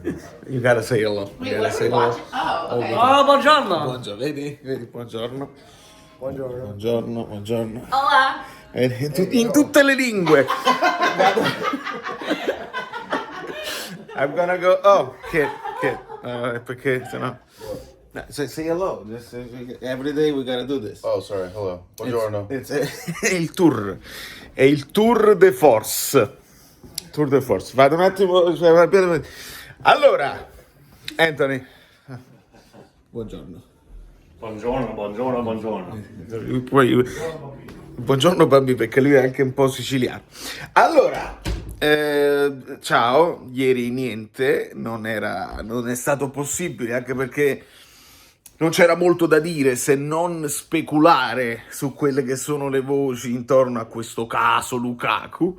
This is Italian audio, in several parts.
You gotta say hello. Wait, You what gotta are say we hello. watching? Oh, okay. Oh, buongiorno! Buongiorno, vedi? Vedi, buongiorno. Buongiorno, buongiorno. Hola. In tutte le lingue. I'm gonna go. Oh, kid. Perché sennò. Say hello. Just, every day we gotta do this. Oh, sorry. Hello. Buongiorno. È il tour. È il tour de force. Tour de force. Vado un attimo. Allora, Anthony. Buongiorno. Buongiorno. Poi, buongiorno Bambi, perché lui è anche un po' siciliano. Allora, ciao, ieri niente, non è stato possibile, anche perché non c'era molto da dire se non speculare su quelle che sono le voci intorno a questo caso Lukaku.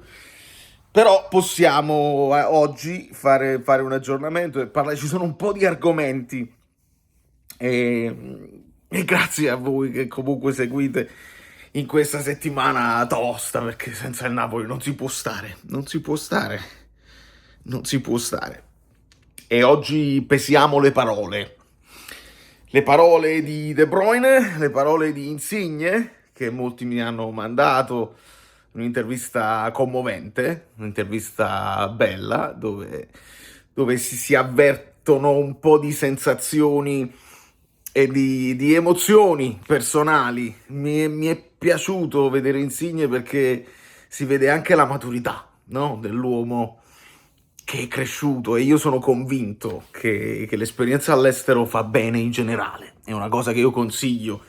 Però possiamo oggi fare un aggiornamento e parlare, ci sono un po' di argomenti e grazie a voi che comunque seguite in questa settimana tosta, perché senza il Napoli non si può stare. E oggi pesiamo le parole di De Bruyne, le parole di Insigne, che molti mi hanno mandato, un'intervista commovente, un'intervista bella, dove si avvertono un po' di sensazioni e di emozioni personali. Mi è piaciuto vedere Insigne perché si vede anche la maturità, no? Dell'uomo che è cresciuto, e io sono convinto che l'esperienza all'estero fa bene in generale. È una cosa che io consiglio,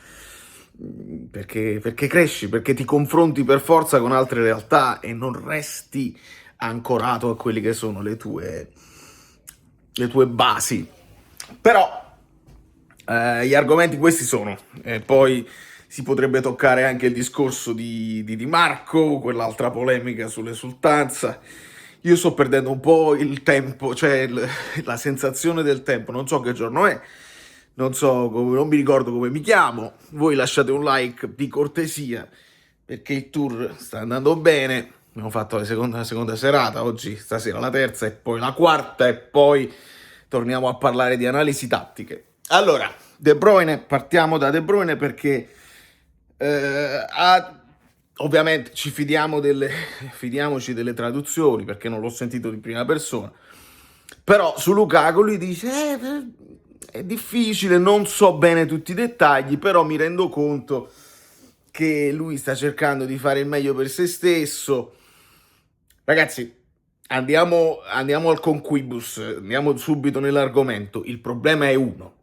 perché cresci, perché ti confronti per forza con altre realtà e non resti ancorato a quelli che sono le tue basi. Però gli argomenti questi sono, poi si potrebbe toccare anche il discorso di Di Marco, quell'altra polemica sull'esultanza. Io sto perdendo un po' il tempo, cioè la sensazione del tempo, non so che giorno è, non mi ricordo come mi chiamo. Voi lasciate un like di cortesia, perché il tour sta andando bene. Abbiamo fatto la seconda serata, oggi stasera la terza e poi la quarta, e poi torniamo a parlare di analisi tattiche. Allora, De Bruyne, partiamo da De Bruyne perché ovviamente fidiamoci delle traduzioni, perché non l'ho sentito di prima persona. Però su Lukaku lui dice è difficile, non so bene tutti i dettagli, però mi rendo conto che lui sta cercando di fare il meglio per se stesso. Ragazzi, andiamo al conquibus, andiamo subito nell'argomento. Il problema è uno.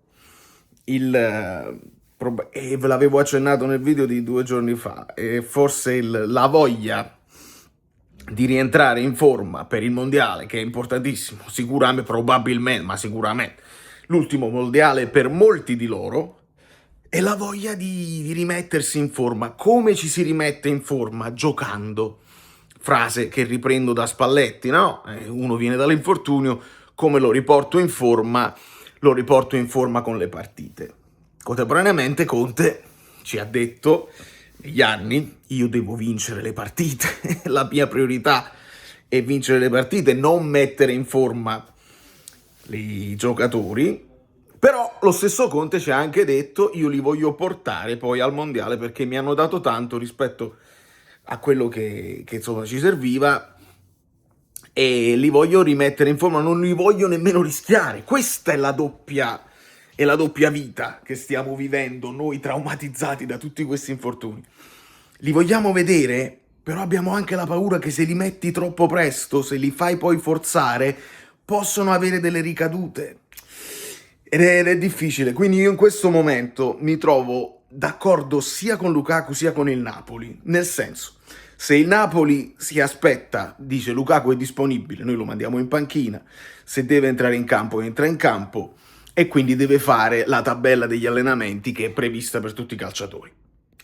E ve l'avevo accennato nel video di 2 giorni fa, e forse la voglia di rientrare in forma per il mondiale, che è importantissimo, sicuramente l'ultimo mondiale per molti di loro, e la voglia di rimettersi in forma. Come ci si rimette in forma? Giocando. Frase che riprendo da Spalletti, no? Uno viene dall'infortunio, come lo riporto in forma? Lo riporto in forma con le partite. Contemporaneamente Conte ci ha detto negli anni: io devo vincere le partite, la mia priorità è vincere le partite, non mettere in forma i giocatori. Però lo stesso Conte ci ha anche detto: io li voglio portare poi al mondiale perché mi hanno dato tanto rispetto a quello che insomma ci serviva, e li voglio rimettere in forma, non li voglio nemmeno rischiare. Questa è la doppia vita che stiamo vivendo noi, traumatizzati da tutti questi infortuni. Li vogliamo vedere, però abbiamo anche la paura che se li metti troppo presto, se li fai poi forzare, possono avere delle ricadute. Ed è difficile. Quindi io in questo momento mi trovo d'accordo sia con Lukaku sia con il Napoli. Nel senso, se il Napoli si aspetta, dice Lukaku è disponibile, noi lo mandiamo in panchina, se deve entrare in campo entra in campo, e quindi deve fare la tabella degli allenamenti che è prevista per tutti i calciatori.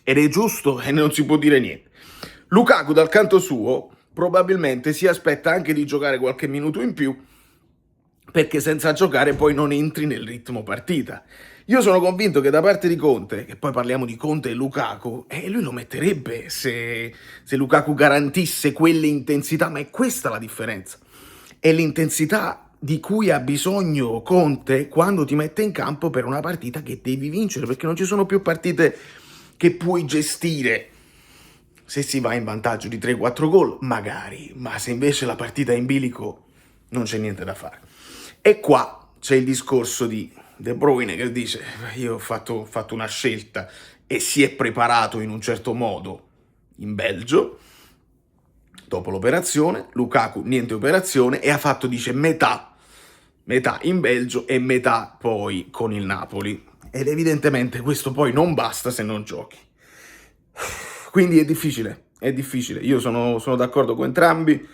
Ed è giusto e non si può dire niente. Lukaku dal canto suo probabilmente si aspetta anche di giocare qualche minuto in più, perché senza giocare poi non entri nel ritmo partita. Io sono convinto che da parte di Conte, che poi parliamo di Conte e Lukaku, lui lo metterebbe se Lukaku garantisse quelle intensità, ma è questa la differenza. È l'intensità di cui ha bisogno Conte quando ti mette in campo per una partita che devi vincere, perché non ci sono più partite che puoi gestire. Se si va in vantaggio di 3-4 gol, magari, ma se invece la partita è in bilico non c'è niente da fare. E qua c'è il discorso di De Bruyne che dice: io ho fatto una scelta, e si è preparato in un certo modo in Belgio dopo l'operazione. Lukaku niente operazione, e ha fatto, dice, metà in Belgio e metà poi con il Napoli, ed evidentemente questo poi non basta se non giochi. Quindi è difficile. Io sono d'accordo con entrambi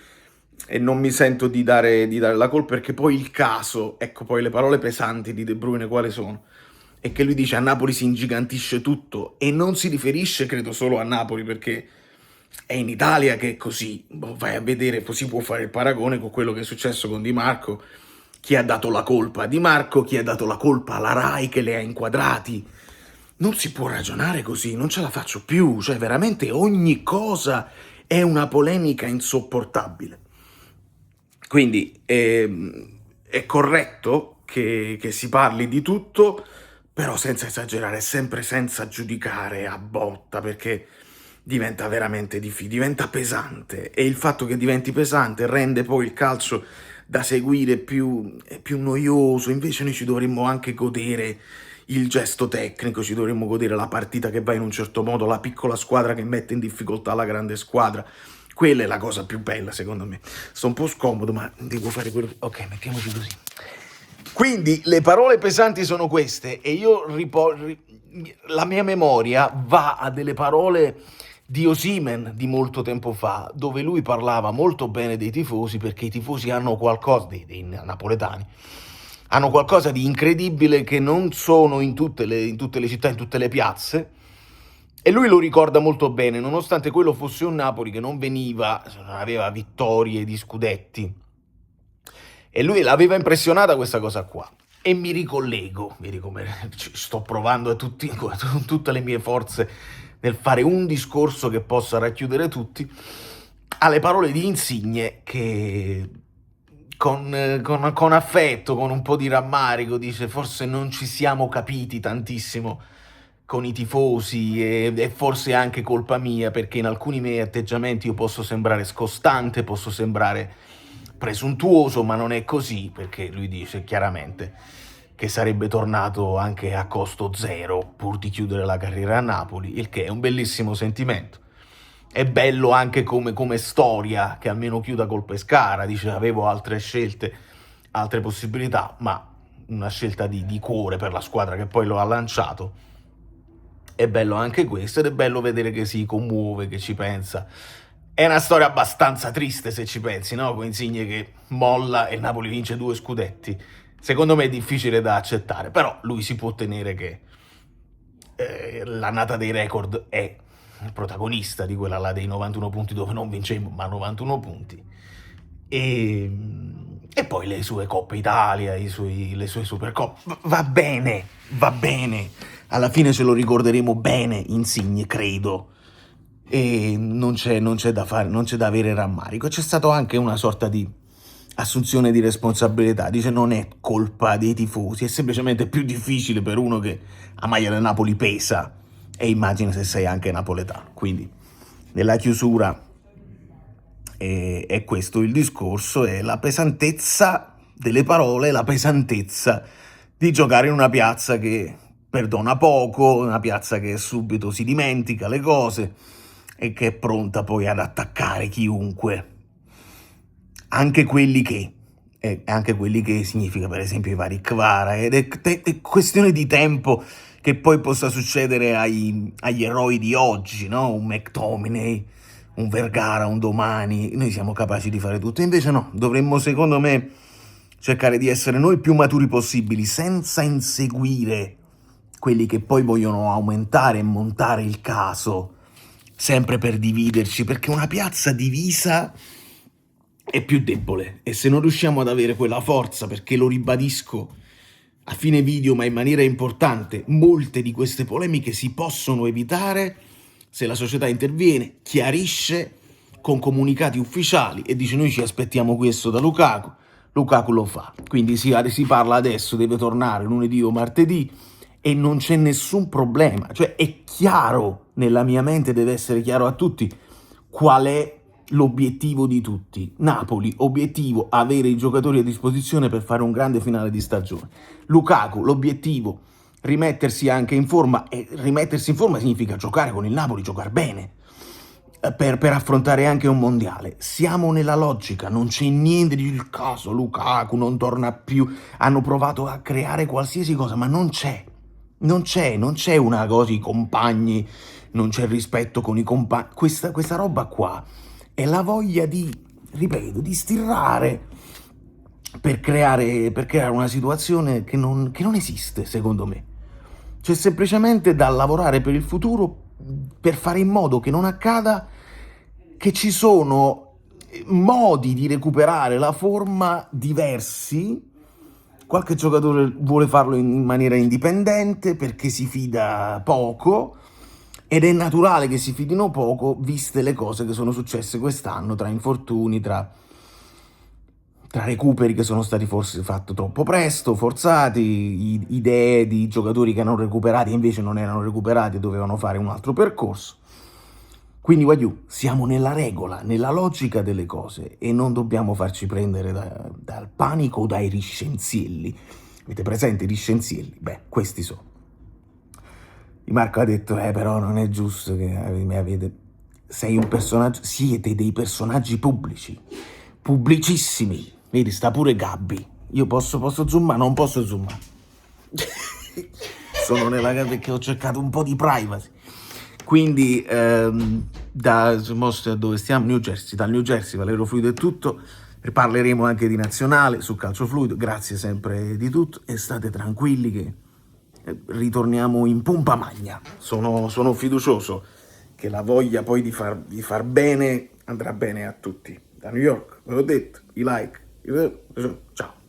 e non mi sento di dare la colpa, perché poi il caso, ecco, poi le parole pesanti di De Bruyne quali sono? È che lui dice: a Napoli si ingigantisce tutto, e non si riferisce, credo, solo a Napoli, perché è in Italia che è così. Vai a vedere, si può fare il paragone con quello che è successo con Di Marco. Chi ha dato la colpa a Di Marco? Chi ha dato la colpa alla Rai che le ha inquadrati? Non si può ragionare così, non ce la faccio più, cioè veramente ogni cosa è una polemica insopportabile. Quindi è corretto che si parli di tutto, però senza esagerare, sempre senza giudicare a botta, perché diventa veramente difficile, diventa pesante, e il fatto che diventi pesante rende poi il calcio da seguire più noioso. Invece noi ci dovremmo anche godere il gesto tecnico, ci dovremmo godere la partita che va in un certo modo, la piccola squadra che mette in difficoltà la grande squadra. Quella è la cosa più bella, secondo me. Sto un po' scomodo, ma devo fare quello. Ok, mettiamoci così. Quindi le parole pesanti sono queste, e io la mia memoria va a delle parole di Osimhen di molto tempo fa, dove lui parlava molto bene dei tifosi, perché i tifosi hanno qualcosa, dei napoletani, hanno qualcosa di incredibile che non sono in tutte le città, in tutte le piazze, e lui lo ricorda molto bene, nonostante quello fosse un Napoli che non aveva vittorie di scudetti. E lui l'aveva impressionata questa cosa qua. E mi ricollego, vedi come sto provando con tutte le mie forze nel fare un discorso che possa racchiudere tutti, alle parole di Insigne, che con affetto, con un po' di rammarico, dice: forse non ci siamo capiti tantissimo con i tifosi, e forse è anche colpa mia, perché in alcuni miei atteggiamenti io posso sembrare scostante, posso sembrare presuntuoso, ma non è così, perché lui dice chiaramente che sarebbe tornato anche a costo zero pur di chiudere la carriera a Napoli, il che è un bellissimo sentimento. È bello anche come storia, che almeno chiuda col Pescara. Dice: avevo altre scelte, altre possibilità, ma una scelta di cuore per la squadra che poi lo ha lanciato. È bello anche questo, ed è bello vedere che si commuove, che ci pensa. È una storia abbastanza triste, se ci pensi, no? Con Insigne che molla e il Napoli vince 2 scudetti. Secondo me è difficile da accettare, però lui si può tenere che l'annata dei record è il protagonista di quella là dei 91 punti, dove non vincemmo, ma 91 punti. E poi le sue Coppe Italia, le sue Supercoppe. Va bene. Alla fine ce lo ricorderemo bene, Insigne, credo. E non c'è da fare, non c'è da avere rammarico. C'è stato anche una sorta di assunzione di responsabilità. Dice: non è colpa dei tifosi, è semplicemente più difficile per uno che a maglia del Napoli pesa, e immagina se sei anche napoletano. Quindi nella chiusura è questo il discorso, è la pesantezza delle parole, la pesantezza di giocare in una piazza che perdona poco, una piazza che subito si dimentica le cose e che è pronta poi ad attaccare chiunque, anche quelli che significa per esempio i vari Kvara, ed è questione di tempo che poi possa succedere agli eroi di oggi, no? Un McTominay, un Vergara, un Domani. Noi siamo capaci di fare tutto, invece no, dovremmo, secondo me, cercare di essere noi più maturi possibili, senza inseguire quelli che poi vogliono aumentare e montare il caso, sempre per dividerci, perché una piazza divisa è più debole, e se non riusciamo ad avere quella forza, perché lo ribadisco a fine video, ma in maniera importante, molte di queste polemiche si possono evitare se la società interviene, chiarisce con comunicati ufficiali e dice: noi ci aspettiamo questo da Lukaku, Lukaku lo fa. Quindi si parla adesso, deve tornare lunedì o martedì e non c'è nessun problema. Cioè è chiaro, nella mia mente deve essere chiaro a tutti qual è l'obiettivo di tutti. Napoli, obiettivo, avere i giocatori a disposizione per fare un grande finale di stagione. Lukaku, l'obiettivo, rimettersi anche in forma, e rimettersi in forma significa giocare con il Napoli, giocare bene, per affrontare anche un mondiale. Siamo nella logica, non c'è niente di il caso, Lukaku non torna più, hanno provato a creare qualsiasi cosa, ma non c'è una cosa, i compagni, non c'è rispetto con i compagni, questa roba qua è la voglia di, ripeto, di stirare per creare una situazione che non esiste, secondo me. C'è semplicemente da lavorare per il futuro per fare in modo che non accada, che ci sono modi di recuperare la forma diversi. Qualche giocatore vuole farlo in maniera indipendente perché si fida poco, ed è naturale che si fidino poco viste le cose che sono successe quest'anno, tra infortuni, tra recuperi che sono stati forse fatti troppo presto, forzati, idee di giocatori che hanno recuperato e invece non erano recuperati e dovevano fare un altro percorso. Quindi siamo nella regola, nella logica delle cose e non dobbiamo farci prendere dal panico o dai riscenzielli. Avete presente i riscenzielli? Beh, questi sono. Di Marco ha detto, però non è giusto che mi avete... Sei un personaggio, siete dei personaggi pubblici, pubblicissimi. Vedi, sta pure Gabby. Io posso zoomare? Non posso zoomare. Sono nella casa perché ho cercato un po' di privacy. Quindi da dove stiamo, New Jersey, dal New Jersey, Valerio Fluido è tutto. Parleremo anche di nazionale su calcio fluido. Grazie sempre di tutto e state tranquilli che ritorniamo in pompa magna. Sono fiducioso che la voglia poi di far bene andrà bene a tutti. Da New York, ve l'ho detto, i like, ciao.